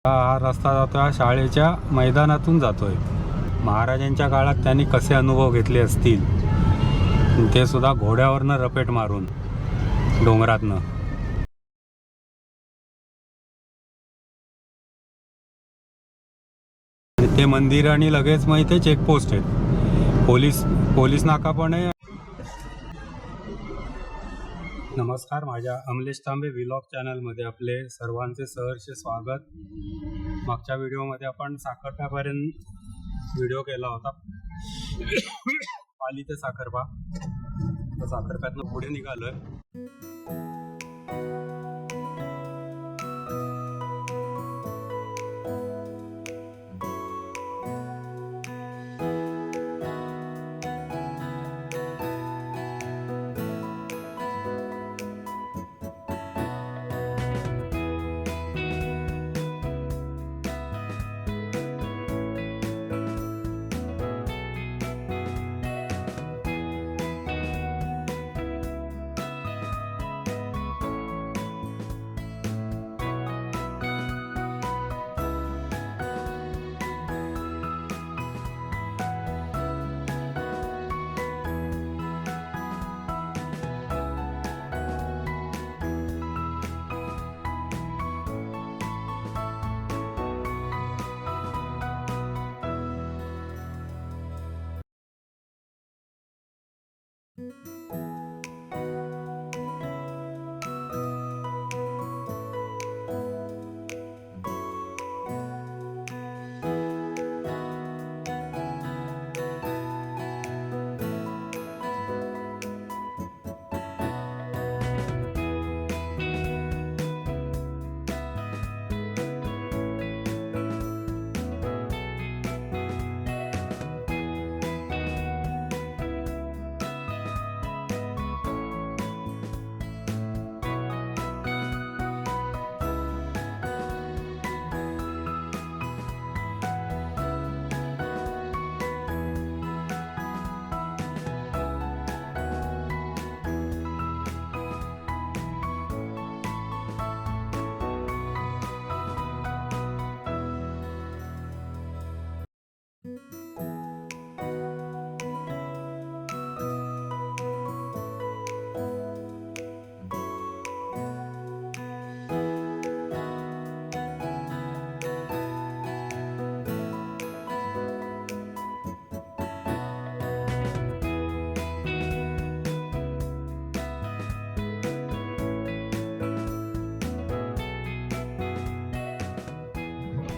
हा रस्ता जातोय शाळेच्या मैदानातून जातोय. महाराजांच्या काळात त्यांनी कसे अनुभव घेतले असतील ते सुद्धा घोड्यावरनं रपेट मारून डोंगरातनं. ते मंदिर आणि लगेच मग इथे चेकपोस्ट आहेत, पोलीस नाका पण आहे. नमस्कार, माझ्या अमलेश तांबे व्लॉग चॅनलमध्ये आपले सर्वांचे सहर्ष स्वागत. मागच्या व्हिडिओमध्ये आपण साखरप्यापर्यंत व्हिडिओ केला होता, पाली ते साखरपा. तर साखरप्यातनं पुढे निघालोय.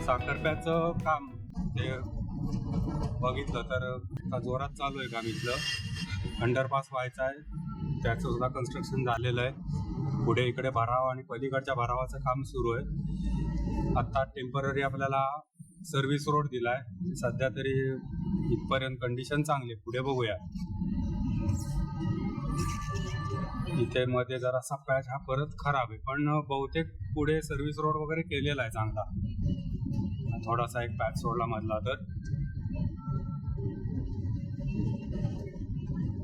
साखरप्याचं काम ते बघितलं तर जोरात चालू आहे काम. इथलं अंडरपास व्हायचं आहे, त्याचं सुद्धा कन्स्ट्रक्शन झालेलं आहे. पुढे इकडे भराव आणि पलीकडच्या भरावाचं काम सुरू आहे. आत्ता टेम्पररी आपल्याला सर्व्हिस रोड दिला आहे. सध्या तरी इथपर्यंत कंडिशन चांगली आहे, पुढे बघूया. इथे मध्ये जरासा पॅच हा परत खराब आहे, पण बहुतेक पुढे सर्व्हिस रोड वगैरे केलेला आहे चांगला. थोडासा एक पॅच सोडला मधला तर.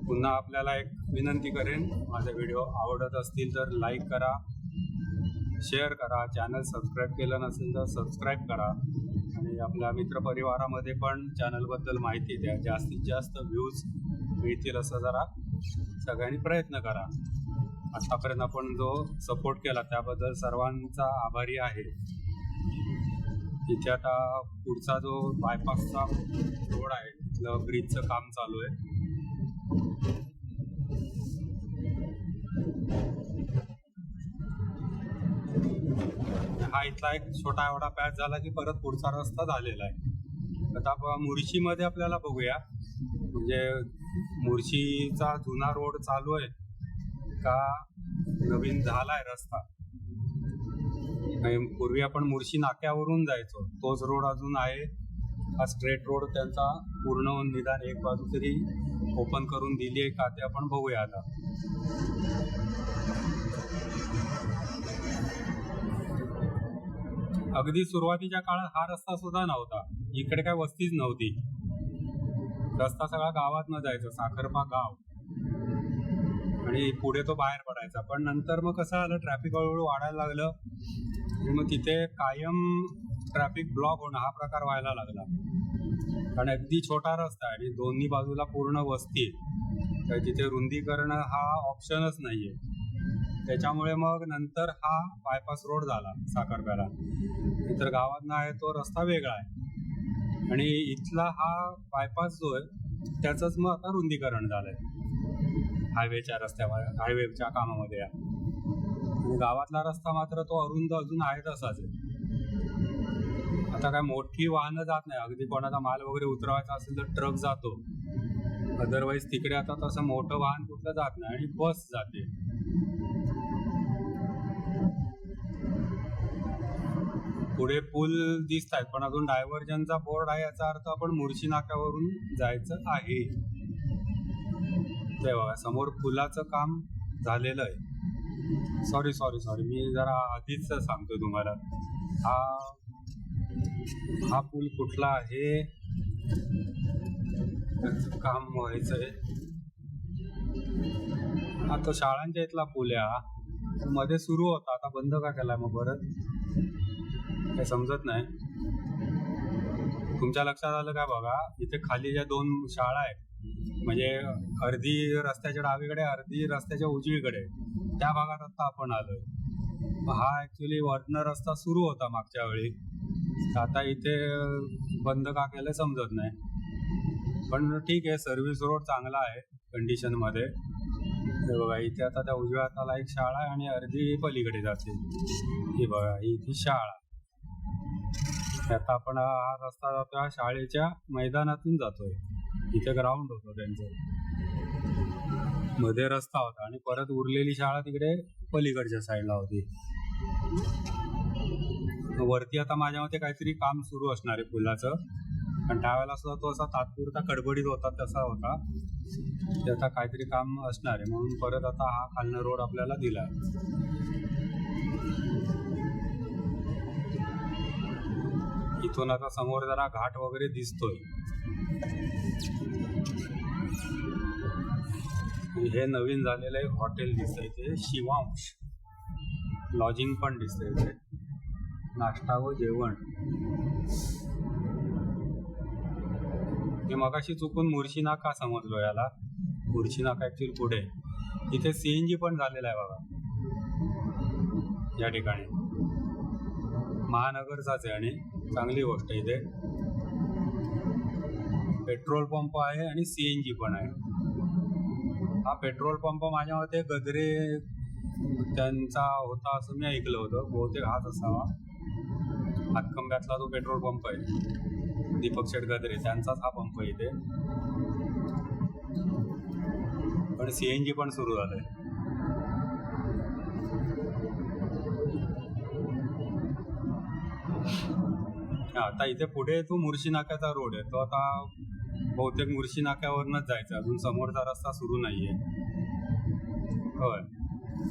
पुन्हा आपल्याला एक विनंती करेन, माझे व्हिडिओ आवडत असतील तर लाईक करा, शेअर करा, चॅनल सबस्क्राईब केलं नसेल तर सबस्क्राईब करा आणि आपल्या मित्रपरिवारामध्ये पण चॅनलबद्दल माहिती द्या. जास्तीत जास्त व्ह्यूज मिळतील असं जरा सगळ्यांनी प्रयत्न करा. आतापर्यंत आपण जो सपोर्ट केला त्याबद्दल सर्वांचा आभारी आहे. इथे आता पुढचा जो बायपासचा रोड आहे तिथलं ब्रिजचं काम चालू आहे. हा इथला एक छोटा एवढा पॅच झाला की परत पुढचा रस्ता झालेला आहे. आता आपण मुर्शीमध्ये आपल्याला बघूया, म्हणजे मुर्शीचा जुना रोड चालू आहे का नवीन झालाय रस्ता. पूर्वी आपण मुर्शी नाक्यावरून जायचो, तोच रोड अजून आहे हा स्ट्रेट रोड. त्यांचा पूर्ण निदान एक बाजू तरी ओपन करून दिली आहे का ते आपण बघूया आता. अगदी सुरुवातीच्या काळात हा रस्ता सुद्धा नव्हता, इकडे काय वस्तीच नव्हती. रस्ता सगळा गावातनं जायचा, साखरपा गाव, आणि पुढे तो बाहेर पडायचा. पण नंतर मग कसं आलं, ट्रॅफिक हळूहळू वाढायला लागलं आणि मग तिथे कायम ट्रॅफिक ब्लॉक होणं हा प्रकार व्हायला लागला. कारण अगदी छोटा रस्ता आहे आणि दोन्ही बाजूला पूर्ण वस्ती आहे, तर तिथे रुंदीकरण हा ऑप्शनच नाही आहे. त्याच्यामुळे मग नंतर हा बायपास रोड झाला साखरप्याला. नंतर गावातनं आहे तो रस्ता वेगळा आहे आणि इथला हा बायपास जो आहे त्याचंच मग आता रुंदीकरण झालंय हायवेच्या हायवेच्या कामामध्ये. आणि गावातला रस्ता मात्र तो अरुंद अजून आहे तसाच आहे. आता काय मोठी वाहनं जात नाही, अगदी कोणाचा माल वगैरे उतरवायचा असेल तर ट्रक जातो, अदरवाईज तिकडे आता तसं मोठं वाहन कुठलं जात नाही आणि बस जाते. पुढे पूल दिसत आहेत पण अजून डायव्हर्जनचा बोर्ड आहे, याचा अर्थ आपण मुर्शी नाक्यावरून जायचं आहे. ते बघा समोर पुलाचं काम झालेलं आहे. सॉरी मी जरा आधीच सांगतो तुम्हाला, हा पूल कुठला आहे, त्याचं काम व्हायचंय. हा तो शाळांच्या इथला पूल आहे. हा मध्ये सुरू होता, आता बंद का केलाय मग परत काही समजत नाही. तुमच्या लक्षात आलं का बघा, इथे खाली ज्या 2 शाळा आहेत, म्हणजे अर्धी रस्त्याच्या डावीकडे अर्धी रस्त्याच्या उजवीकडे, त्या भागात आता आपण आलोय. हा ऍक्च्युली वरनं रस्ता सुरू होता मागच्या वेळी, आता इथे बंद का केलं समजत नाही. पण ठीक आहे, सर्व्हिस रोड चांगला आहे कंडिशन मध्ये. हे बघा इथे आता त्या उजव्या हाताला एक शाळा आहे आणि अर्धी पलीकडे जाते. ही बघा ही ती शाळा. आता आपण हा रस्ता जातोय, हा शाळेच्या मैदानातून जातोय. इथे ग्राउंड होतं त्यांचं, मध्ये रस्ता होता आणि परत उरलेली शाळा तिकडे पलीकडच्या साईडला होती. वरती आता माझ्या मते काहीतरी काम सुरू असणार आहे पुलाचं, पण त्यावेळेला सुद्धा तो असा तात्पुरता कडबडीत होता तसा होता. ते आता काहीतरी काम असणार आहे म्हणून परत आता हा खालनं रोड आपल्याला दिला. इथून आता समोर जरा घाट वगैरे दिसतोय. हे नवीन झालेलं एक हॉटेल दिसतंय, ते शिवांश लॉजिंग पण दिसतंय. इथे नाश्ता व जेवण. मी मगाशी चुकून मुर्शी नाका समजलो याला, मुर्शी नाका ऍक्च्युअली पुढे. इथे CNG पण झालेला आहे बघा या ठिकाणी, महानगरचाच आहे आणि चांगली गोष्ट आहे. इथे पेट्रोल पंप आहे आणि CNG पण आहे. हा पेट्रोल पंप माझ्या मते गद्रे त्यांचा होता असं मी ऐकलं होतं, बहुतेक हाच असावा. हातकंब्यातला जो पेट्रोल पंप आहे दीपक शेठ गद्रे त्यांचाच हा पंप आहे इथे. पण CNG पण सुरू झालंय. आता इथे पुढे तो मुर्शी नाक्याचा रोड आहे, तो आता बहुतेक मुर्शी नाक्यावरनच जायचं, अजून समोरचा रस्ता सुरू नाहीये. होय,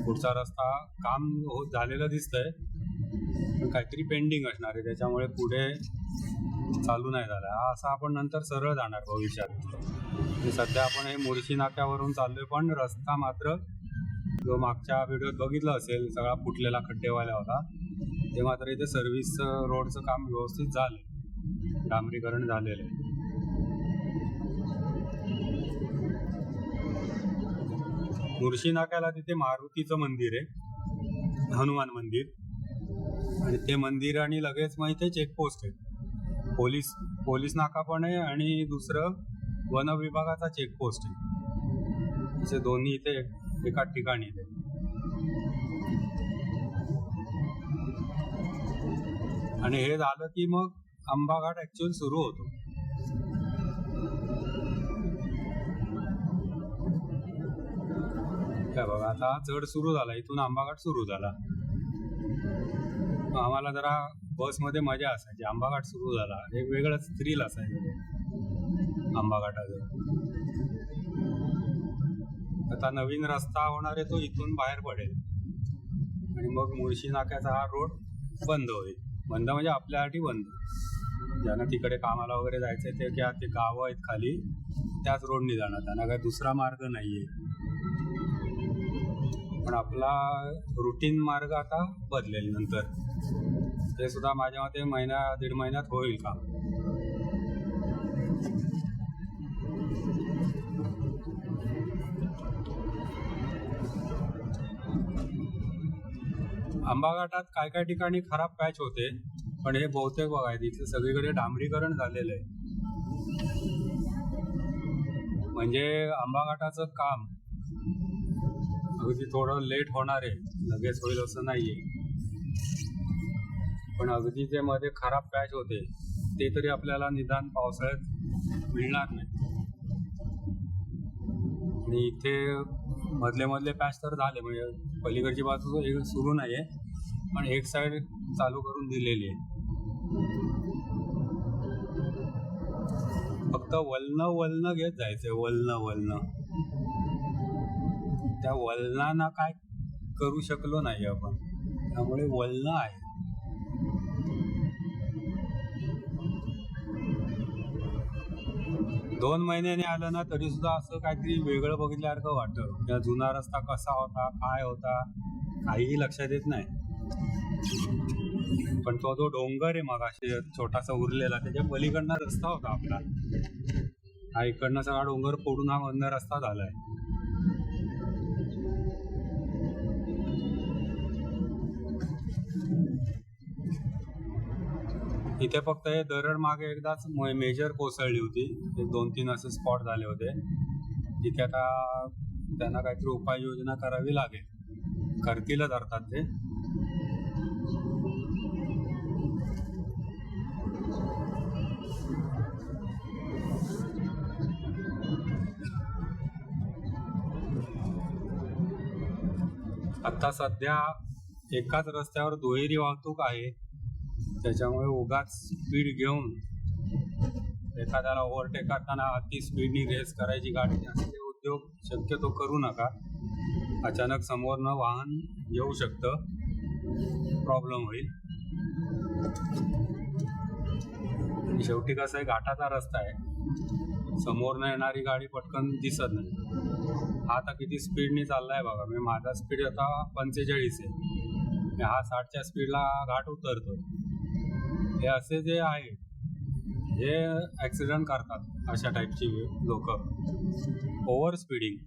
पुढचा रस्ता काम झालेलं दिसतंय पण काहीतरी पेंडिंग असणार आहे, त्याच्यामुळे पुढे चालू नाही झालं. हा असा आपण नंतर सरळ जाणार भविष्यात. सध्या आपण हे मुर्शी नाक्यावरून चाललोय, पण रस्ता मात्र जो मागच्या व्हिडिओत बघितलं असेल सगळा फुटलेला खड्डेवाला होता, ते मात्र इथे सर्व्हिस रोडचं काम व्यवस्थित झालंय, डांबरीकरण झालेलं आहे. मुर्शी नाक्याला तिथे मारुतीचं मंदिर आहे, हनुमान मंदिर, आणि ते मंदिर आणि लगेच मग इथे चेकपोस्ट आहे. पोलीस नाका पण आहे आणि दुसरं वन विभागाचा चेकपोस्ट आहे. असे दोन्ही इथे एकाच ठिकाणी आहे. आणि हे झालं की मग आंबा घाट ऍक्च्युअल सुरू होतो. काय बघा आता चढ सुरू झाला, इथून आंबा घाट सुरू झाला. आम्हाला जरा बसमध्ये मजा असायची, आंबा घाट सुरू झाला एक वेगळंच थ्रिल असायचं आंबा घाटाचं. आता नवीन रस्ता होणार आहे, तो इथून बाहेर पडेल आणि मग मुर्शी नाक्याचा हा रोड बंद होईल. बंद म्हणजे आपल्यासाठी बंद. ज्यांना तिकडे कामाला वगैरे जायचंय ते किंवा ते गावं आहेत खाली त्याच रोडनी जाणार, त्यांना काही दुसरा मार्ग नाहीये. पण आपला रुटीन मार्ग आता बदलेल नंतर. ते सुद्धा माझ्या मते महिना दीड महिन्यात होईल का. आंबा घाटात काय काय ठिकाणी खराब पॅच होते, पण हे बहुतेक बघा इथे सगळीकडे डांबरीकरण झालेलं आहे. म्हणजे आंबा घाटाचं काम अगदी थोडं लेट होणार आहे, लगेच होईल असं नाहीये. पण अगदी जे मध्ये खराब पॅच होते ते तरी आपल्याला निदान पावसाळ्यात मिळणार नाही. आणि इथे मधले पॅच तर झाले, म्हणजे पलीकडची बाजू सुरू नाहीये, पण एक साइड चालू करून दिलेली आहे. फक्त वळणं घेत जायचंय, वळणं त्या वळणांना काय करू शकलो नाही आपण, त्यामुळे वळणं आहे. दोन महिन्याने आलं ना तरी सुद्धा असं काहीतरी वेगळं बघितल्यासारखं वाटतं. त्या जुना रस्ता कसा होता, काय होता, काहीही लक्षात येत नाही. पण तो जो डोंगर आहे मगाशी छोटासा उरलेला, त्याच्या पलीकडनं रस्ता होता आपला. हा इकडनं सगळा डोंगर फोडून हा मधनं रस्ता झालाय. इथे फक्त हे दरड मागे एकदाच मेजर कोसळली होती, एक 2-3 असे स्पॉट झाले होते. तिथे आता त्यांना काहीतरी उपाययोजना करावी लागेल, करतीलच अर्थात ते. आता सध्या एकाच रस्त्यावर दुहेरी वाहतूक आहे, त्याच्यामुळे उगाच स्पीड घेऊन एखाद्याला ओव्हरटेक करताना अति स्पीडनी रेस करायची गाडी, असे उद्योग शक्यतो करू नका. अचानक समोरनं वाहन येऊ शकतं, प्रॉब्लेम होईल. शेवटी कसं आहे, घाटाचा रस्ता आहे, समोरनं येणारी गाडी पटकन दिसत नाही. हा आता किती स्पीडनी चाललाय बघा, म्हणजे माझा स्पीड आता 45 आहे, हा 60च्या स्पीडला घाट उतरतो. हे असे जे आहे हे ऍक्सिडेंट करतात, अशा टाईपची लोक. ओव्हर स्पीडिंग,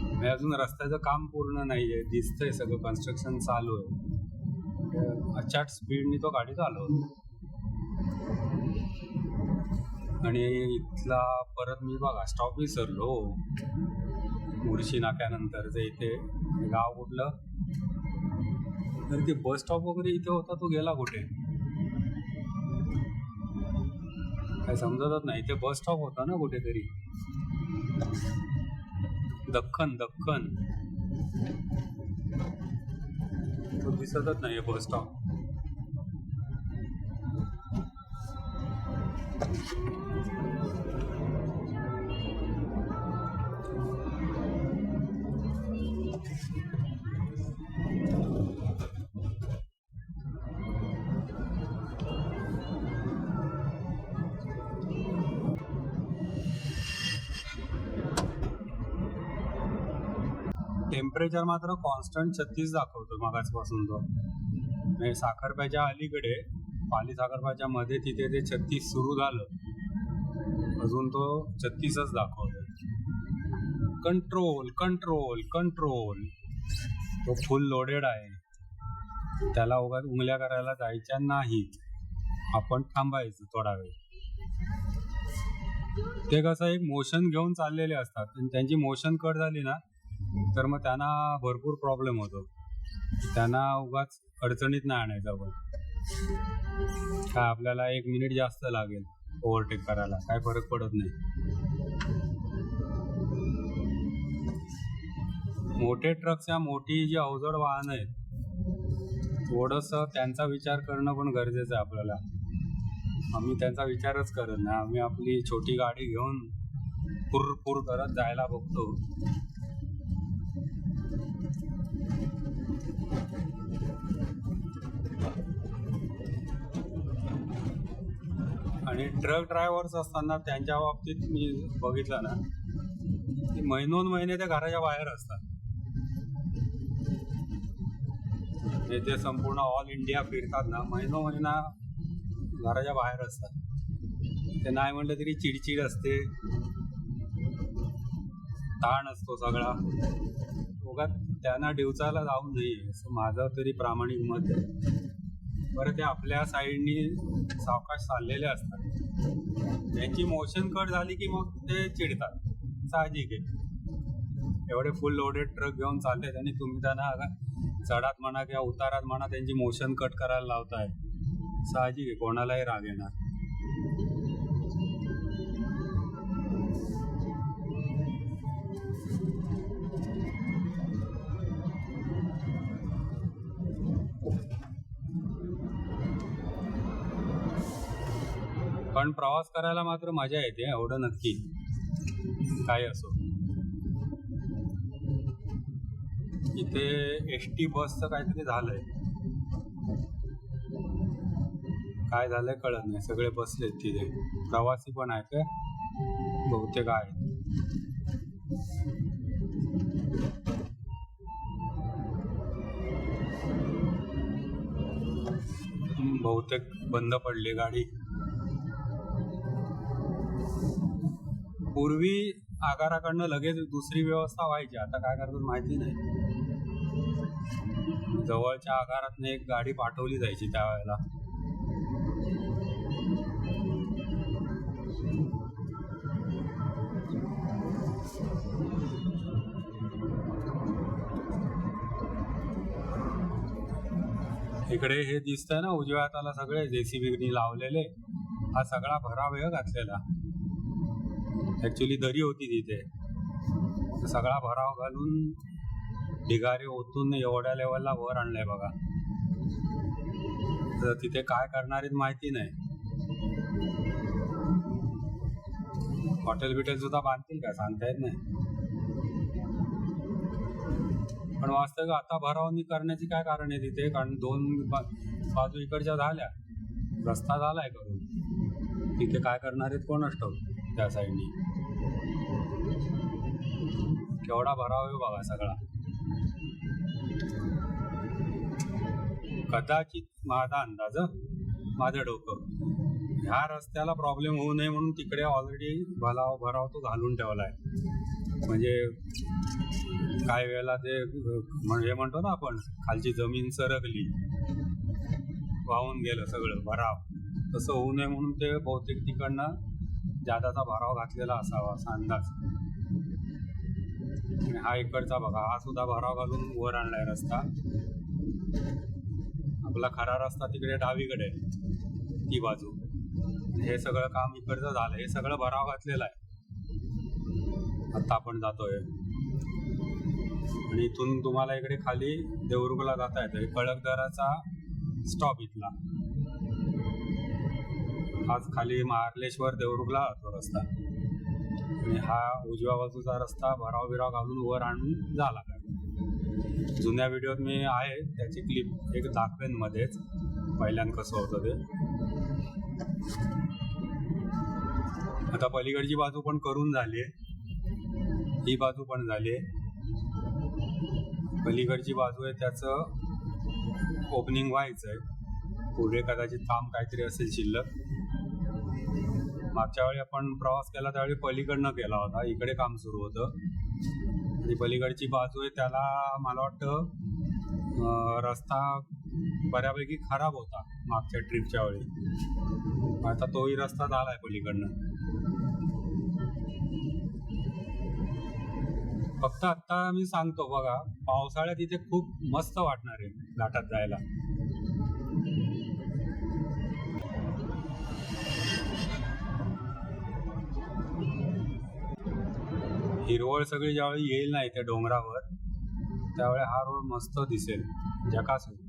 म्हणजे अजून रस्त्याचं काम पूर्ण नाहीये, दिसतंय सगळं कन्स्ट्रक्शन चालू आहे, अचाट स्पीडनी तो गाडी चालवतो. आणि इथला परत मी बघा स्टॉप विसरलो, मुळशी नाक्यानंतरचं इथे गाव कुठलं, तर ते बस स्टॉप वगैरे इथे होता, तो गेला कुठे काय समजतच नाही. ते बस स्टॉप होता ना कुठेतरी, दख्खन तो दिसतच नाही बस स्टॉप. टेम्परेचर मात्र कॉन्स्टंट 36 दाखवतो मगाचपासून. तो म्हणजे साखरप्याच्या अलीकडे, पाली साखरप्याच्या मध्ये तिथे ते 36 सुरू झालं, अजून तो 36च दाखवतो. Control control control. तो फुल लोडेड आहे, त्याला उगाच उंगल्या करायला जायच्या नाहीत, आपण थांबायचं थोडा वेळ. ते कसं एक मोशन घेऊन चाललेले असतात, आणि त्यांची मोशन कट झाली ना तर मग त्यांना भरपूर प्रॉब्लेम होतो. त्यांना उगाच अडचणीत नाही आणायचं आपण. काय आपल्याला 1 मिनिट जास्त लागेल ओव्हरटेक करायला, काय फरक पडत नाही. मोठे ट्रक्स या मोठी जी अवजड वाहन आहेत, थोडंसं त्यांचा विचार करणं पण गरजेचं आहे आपल्याला. आम्ही त्यांचा विचारच करत नाही, आम्ही आपली छोटी गाडी घेऊन पुर करत जायला बघतो. आणि ट्रक ड्रायव्हर्स असताना त्यांच्या बाबतीत मी बघितलं ना की महिने त्या घराच्या बाहेर असतात. हे ते संपूर्ण ऑल इंडिया फिरतात ना, महिना घराच्या बाहेर असतात. ते नाही म्हटलं तरी चिडचिड असते, ताण असतो सगळा. उगाच त्यांना डिवचायला जाऊ नये असं माझं तरी प्रामाणिक मत आहे. बरं, ते आपल्या साईडनी सावकाश चाललेले असतात, त्यांची मोशन कट झाली की मग ते चिडतात, साहजिक आहे. एवढे फुल लोडेड ट्रक घेऊन चाललेत आणि तुम्ही त्यांना चढात म्हणा किंवा उतारात म्हणा त्यांची मोशन कट करायला लावताय, साहजिक आहे, कोणालाही राग येणार. पण प्रवास करायला मात्र मजा येते, एवढं नक्की. काय असो, इथे एसटी बसचं काहीतरी झालंय, काय झालंय कळत नाही. सगळे बसलेत तिथे, प्रवासी पण आहेत काय बहुतेक आहेत. बहुतेक बंद पडली गाडी. पूर्वी आगाराकडनं लगेच दुसरी व्यवस्था व्हायची, आता काय करतात माहिती नाही. जवळच्या आगारातनं एक गाडी पाठवली जायची त्यावेळेला. इकडे हे दिसतंय ना उजव्या हाताला सगळे JCB लावलेले, हा सगळा भराव आहे घातलेला. ऍक्च्युली दरी होती तिथे, सगळा भराव घालून ढिगारे ओतून एवढ्या लेवलला वर आणलंय बघा. तर तिथे काय करणार आहेत माहिती नाही. हॉटेल बिटेल सुद्धा बांधतील का सांगता येत नाही. पण वास्तविक आता भरावणी करण्याची काय कारण आहे तिथे, कारण दोन बाजू इकडच्या झाल्या, रस्ता झालाय करून, तिथे काय करणार आहेत कोण असतो त्या साईडनी. केवढा भराव आहे बघा सगळा. कदाचित माझा अंदाज, माझं डोकं, ह्या रस्त्याला प्रॉब्लेम होऊ नये म्हणून तिकडे ऑलरेडी भराव तो घालून ठेवलाय. म्हणजे काही वेळेला ते हे म्हणतो ना आपण, खालची जमीन सरकली, वाहून गेलं सगळं भराव, तसं होऊ नये म्हणून ते बहुतेक तिकडनं जादाचा भराव घातलेला असावा असा अंदाज. आणि हा इकडचा बघा, हा सुद्धा भराव घालून वर आणलाय रस्ता. आपला खरा रस्ता तिकडे डावीकडे ती बाजू. हे सगळं काम इकडचं झालं, हे सगळं भराव घातलेलं आहे. आता आपण जातोय आणि इथून तुम्हाला इकडे खाली देवरुखला जाता येतं. कळकदराचा स्टॉप इथला, आज खाली मार्लेश्वर देवरुखला तो रस्ता. आणि हा उजव्या बाजूचा रस्ता भराव बिराव घालून वर आणून झाला. जुन्या व्हिडिओत मी आहे त्याची क्लिप एक दाखवेन मध्येच, पहिल्यांदा कसं होतं ते. आता पलीकडची बाजू पण करून झाली आहे, ही बाजू पण झाली आहे. पलीकडची बाजू आहे त्याचं ओपनिंग व्हायचं आहे, पुढे कदाचित काम काहीतरी असेल शिल्लक. मागच्या वेळी आपण प्रवास केला त्यावेळी पलीकडनं केला होता, इकडे काम सुरू होतं. आणि पलीकडची बाजू आहे त्याला मला वाटतं रस्ता बऱ्यापैकी खराब होता मागच्या ट्रिपच्या वेळी. आता तोही रस्ता झालाय पलीकडनं. फक्त आता मी सांगतो बघा, पावसाळ्यात इथे खूप मस्त वाटणार आहे घाटात जायला. हिरवळ सगळी ज्यावेळी येईल ना इथे डोंगरावर, त्यावेळी हा रोड मस्त दिसेल, झकास होईल.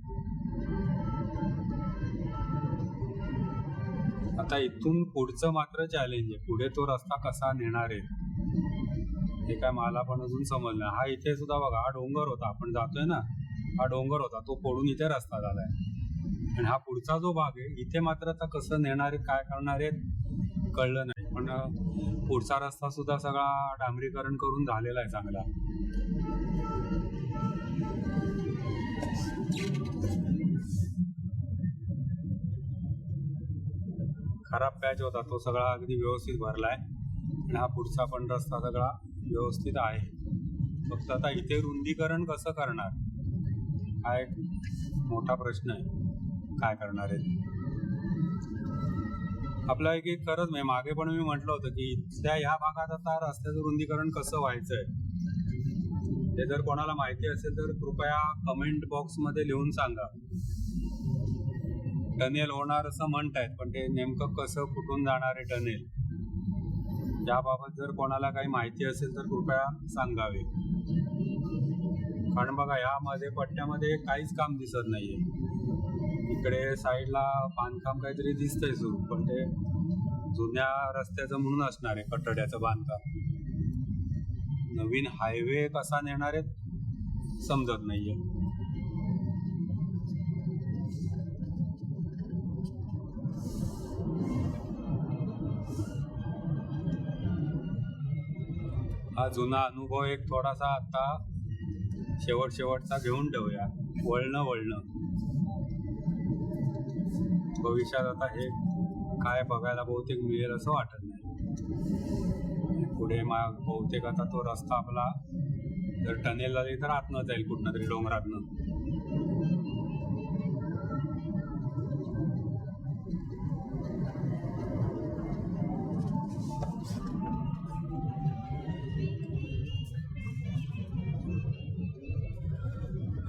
आता इथून पुढचं मात्र चॅलेंज आहे, पुढे तो रस्ता कसा नेणार आहे हे काय मला पण अजून समजलं. हा इथे सुद्धा बघा, हा डोंगर होता, आपण जातोय ना, हा डोंगर होता, तो फोडून इथे रस्ता झालाय. आणि हा पुढचा जो भाग आहे इथे मात्र आता कसं नेणार आहे काय करणार आहे कळलं नाही. पण पुढचा रस्ता सुद्धा सगळा डांबरीकरण करून झालेला आहे चांगला. खराब पॅच होता तो सगळा अगदी व्यवस्थित भरलाय आणि हा पुढचा पण रस्ता सगळा व्यवस्थित आहे. फक्त आता इथे रुंदीकरण कसं करणार हा एक मोठा प्रश्न आहे. काय करणार आहे आपला एक खरंच नाही. मागे पण मी म्हटलं होतं की त्या ह्या भागात आता रस्त्याचं रुंदीकरण कसं व्हायचंय ते जर कोणाला माहिती असेल तर कृपया कमेंट बॉक्समध्ये लिहून सांगा. टनेल होणार असं म्हणतायत पण ते नेमकं कसं कुठून जाणार आहे टनेल याबाबत जर कोणाला काही माहिती असेल तर कृपया सांगावे. कारण बघा यामध्ये पट्ट्यामध्ये काहीच काम दिसत नाहीये. इकडे साईडला बांधकाम काहीतरी दिसतंय सुरू पण ते जुन्या रस्त्याचं म्हणून असणार आहे कठड्याचं बांधकाम. नवीन हायवे कसा नेणार आहेत समजत नाहीये. हा जुना अनुभव एक थोडासा आता शेवटचा घेऊन ठेवूया. वळणं भविष्यात आता हे काय बघायला बहुतेक मिळेल असं वाटत नाही. पुढे बहुतेक आता तो रस्ता आपला जर टनेल झाली तर आतनं जाईल कुठनं तरी डोंगरातनं.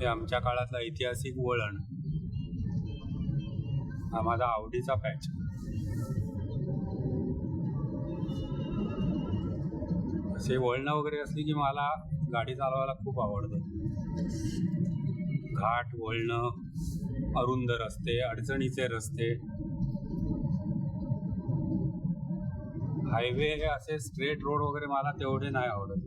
हे आमच्या काळातला ऐतिहासिक वळण. हा माझा आवडीचा पॅच. असे वळणं वगैरे असली की मला गाडी चालवायला खूप आवडतं. घाट वळणं अरुंद रस्ते अडचणीचे रस्ते हायवे असे स्ट्रेट रोड वगैरे मला तेवढे नाही आवडत.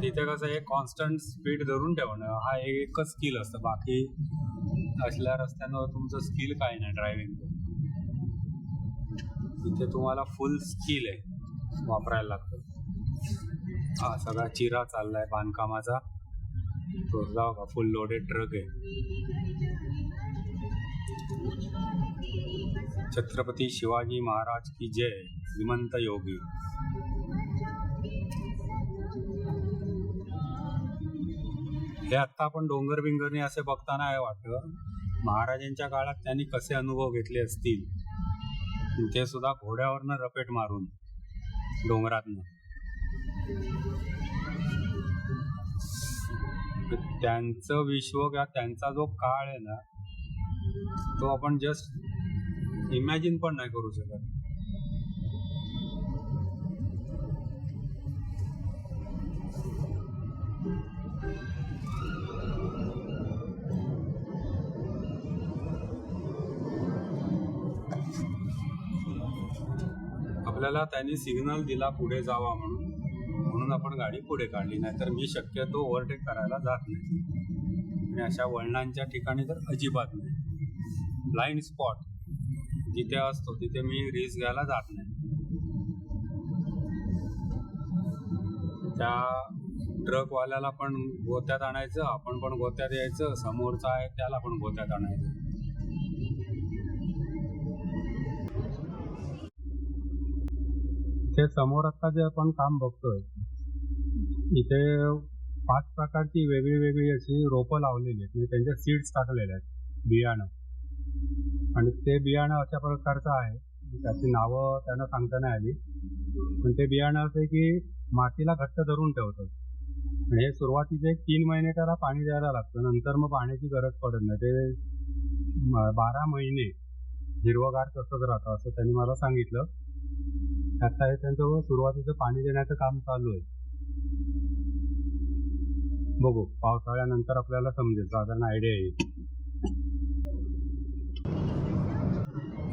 तिथे कसं हे कॉन्स्टंट स्पीड धरून ठेवणं हा एकच स्किल असतं. बाकी असल्या रस्त्यांवर तुमचं स्किल काय नाही. ड्रायव्हिंग तिथे तुम्हाला फुल स्किल आहे वापरायला लागतं. हा सगळा चिरा चाललाय बांधकामाचा. तो जाऊ का फुल लोडेड ट्रक आहे. छत्रपती शिवाजी महाराज की जय. श्रीमंत योगी. हे आता आपण डोंगर बिंगरने असे बघताना आहे वाटतं महाराजांच्या काळात त्यांनी कसे अनुभव घेतले असतील. ते सुद्धा घोड्यावरनं रपेट मारून डोंगरातनं. त्यांचं विश्व किंवा त्यांचा जो काळ आहे ना तो आपण जस्ट इमॅजिन पण नाही करू शकत. आपल्याला त्यांनी सिग्नल दिला पुढे जावा म्हणून आपण गाडी पुढे काढली. नाहीतर मी शक्यतो ओव्हरटेक करायला जात नाही आणि अशा वळणांच्या ठिकाणी तर अजिबात नाही. ब्लाइंड स्पॉट जिथे असतो तिथे मी रिस्क घ्यायला जात नाही. त्या ट्रकवाल्याला पण गोत्यात आणायचं आपण पण गोत्यात यायचं. समोरचा आहे त्याला पण गोत्यात आणायचं. ते समोर आता जे आपण काम बघतोय इथे 5 प्रकारची वेगळी अशी रोपं लावलेली आहेत. म्हणजे त्यांच्या सीड्स टाकलेले आहेत बियाणं. आणि ते बियाणं अशा प्रकारचं आहे त्याची नावं त्यांना सांगता नाही आली. पण ते बियाणं असं आहे की मातीला घट्ट धरून ठेवतं. आणि हे सुरुवातीचे 3 महिने त्याला पाणी द्यायला लागतं. नंतर मग पाण्याची गरज पडत नाही. ते 12 महिने हिरवगार तसंच राहतं असं त्यांनी मला सांगितलं. आता हे त्यांचं सुरुवातीचं पाणी देण्याचं काम चालू आहे. बघू पावसाळ्यानंतर आपल्याला समजेल साधारण आयडिया येईल.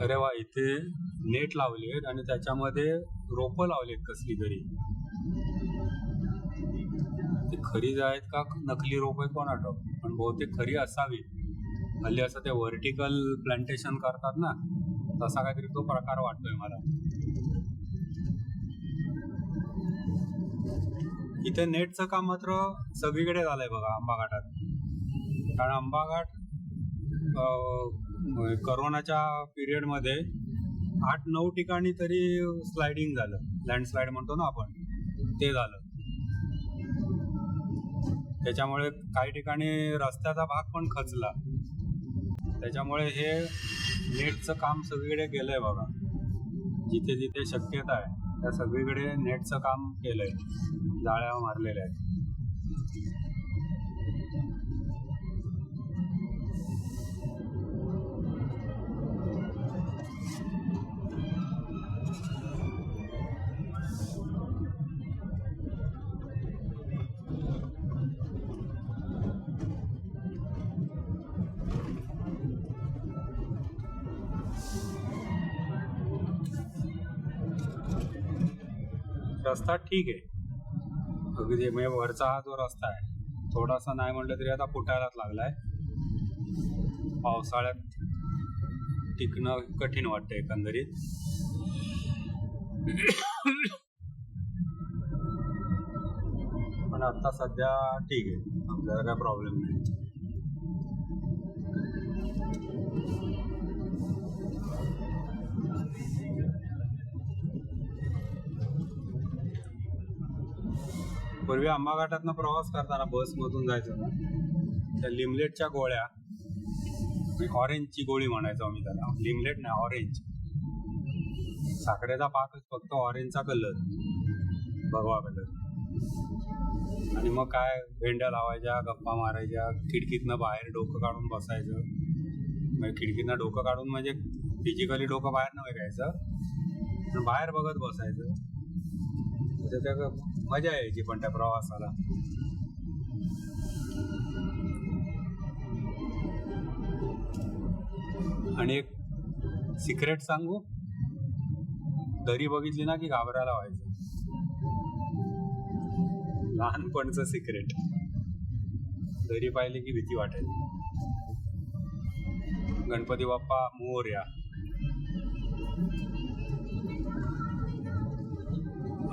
अरे वा इथे नेट लावली आहेत आणि त्याच्यामध्ये रोपं लावली आहेत कसली तरी. ते खरीच आहेत का नकली रोप आहेत कोण आठव पण बहुतेक खरी असावी. हल्ली असं ते व्हर्टिकल प्लांटेशन करतात ना तसा काहीतरी तो प्रकार वाटतोय मला. इथे नेटचं काम मात्र सगळीकडे झालंय बघा आंबा घाटात. कारण आंबा घाट करोनाच्या पिरियडमध्ये 8-9 ठिकाणी तरी स्लायडिंग झालं, लँडस्लाईड म्हणतो ना आपण, ते झालं. त्याच्यामुळे काही ठिकाणी रस्त्याचा भाग पण खचला. त्याच्यामुळे हे नेटचं काम सगळीकडे केलंय बघा. जिथे जिथे शक्यता आहे त्या सगळीकडे नेटचं काम केलंय, जाळ्या मारलेल्या आहेत. रस्ता ठीक आहे अगदी, म्हणजे वरचा हा जो रस्ता आहे थोडासा नाही म्हटलं तरी आता फुटायलाच लागलाय. पावसाळ्यात टिकणं कठीण वाटतं एकंदरीत. पण आता सध्या ठीक आहे, आपल्याला काय प्रॉब्लेम नाही. पूर्वी आंबा घाटातनं प्रवास करताना बसमधून जायचो ना, त्या लिमलेटच्या गोळ्या, ऑरेंजची गोळी म्हणायचो आम्ही त्याला, लिमलेट नाही ऑरेंज, साखरेचा पाकच फक्त ऑरेंजचा कलर, भगवा कलर. आणि मग काय भेंड्या लावायच्या, गप्पा मारायच्या, खिडकीतनं बाहेर डोकं काढून बसायचं. म्हणजे खिडकीतनं डोकं काढून म्हणजे फिजिकली डोकं बाहेर नव्हे घ्यायचं, पण बाहेर बघत बसायचं. त्या मजा यायची पण त्या प्रवासाला. आणि एक सिक्रेट सांगू, दरी बघितली ना की घाबरायला व्हायचं. लहानपणचं सिक्रेट, दरी पाहिली की भीती वाटायची. गणपती बाप्पा मोरया.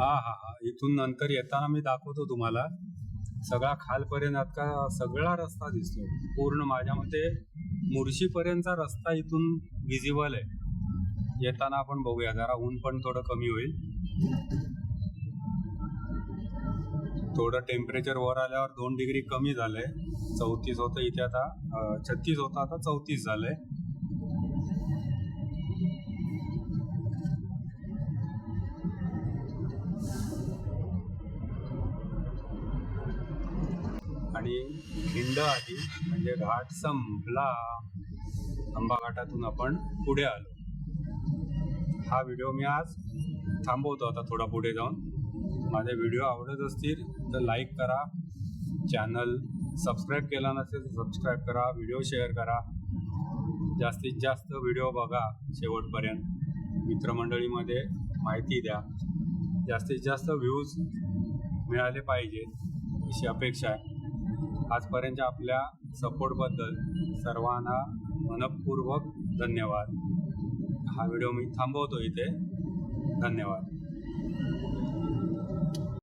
हा, इथून नंतर येताना मी दाखवतो तुम्हाला. सगळा खालपर्यंत का सगळा रस्ता दिसतो पूर्ण. माझ्या मते मुर्शीपर्यंतचा रस्ता इथून विजिबल आहे. येताना आपण बघूया, जरा ऊन पण थोडं कमी होईल. थोडं टेम्परेचर वर आल्यावर 2 डिग्री कमी झालंय. 34 होतं इथे, आता 36 होतं, आता 34 झालंय. आणि खिंड आली म्हणजे घाट संपला. आंबा घाटातून आपण पुढे आलो. हा व्हिडिओ मी आज थांबवतो, आता थोडा पुढे जाऊन. माझे व्हिडिओ आवडत असतील तर लाईक करा, चॅनल सबस्क्राईब केला नसेल तर सबस्क्राईब करा, व्हिडिओ शेअर करा, जास्तीत जास्त व्हिडिओ बघा शेवटपर्यंत, मित्रमंडळीमध्ये माहिती द्या. जास्तीत जास्त व्ह्यूज मिळाले पाहिजे अशी अपेक्षा आहे. आजपर्यंतच्या आपल्या सपोर्टबद्दल सर्वांना मनपूर्वक धन्यवाद. हा व्हिडिओ मी थांबवतो इथे. धन्यवाद.